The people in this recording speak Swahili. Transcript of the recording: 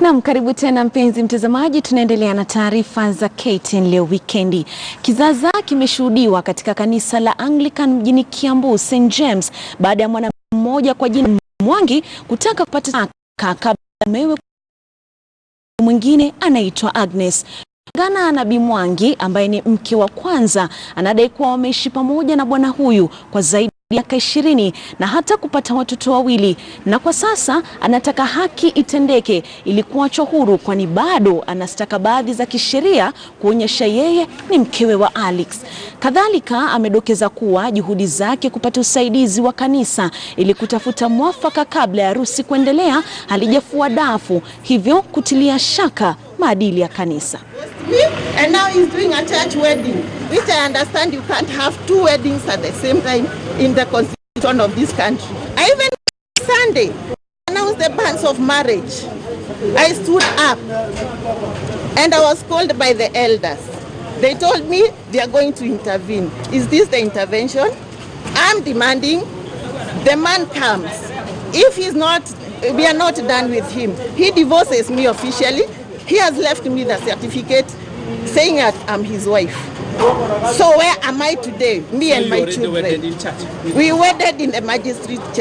Naam, karibu tena mpenzi mtazamaji, tunaendelea na taarifa za KTN leo wikendi. Kizaazaa kimeshuhudiwa katika kanisa la Anglican mjini Kiambu, St. James, baada ya mwanamke mmoja kwa jina Mwangi kutaka kupata talaka kabla amewe mwingine anaitwa Agnes. Kulingana na Bi Mwangi ambaye ni mke wa kwanza, anadai kuwa wameishi pamoja na bwana huyu kwa zaidi ya miaka 20 na hata kupata watoto wawili, na kwa sasa anataka haki itendeke ili kuachwa huru, kwani bado ana stakabadhi za kisheria kuonyesha yeye ni mkewe wa Alex. Kadhalika amedokeza kuwa juhudi zake kupata usaidizi wa kanisa ili kutafuta mwafaka kabla ya harusi kuendelea halijafua dafu, hivyo kutilia shaka maadili ya kanisa. And now he's doing a church wedding, which I understand you can't have two weddings at the same time in the constitution of this country. I even Sunday announced the bans of marriage. I stood up and I was called by the elders. They told me they are going to intervene. Is this the intervention? I'm demanding the man comes. If he's not, we are not done with him. He divorces me officially. He has left me the certificate saying that I'm his wife. So where am I today? Me and my children. We wedded in the magistrate chamber.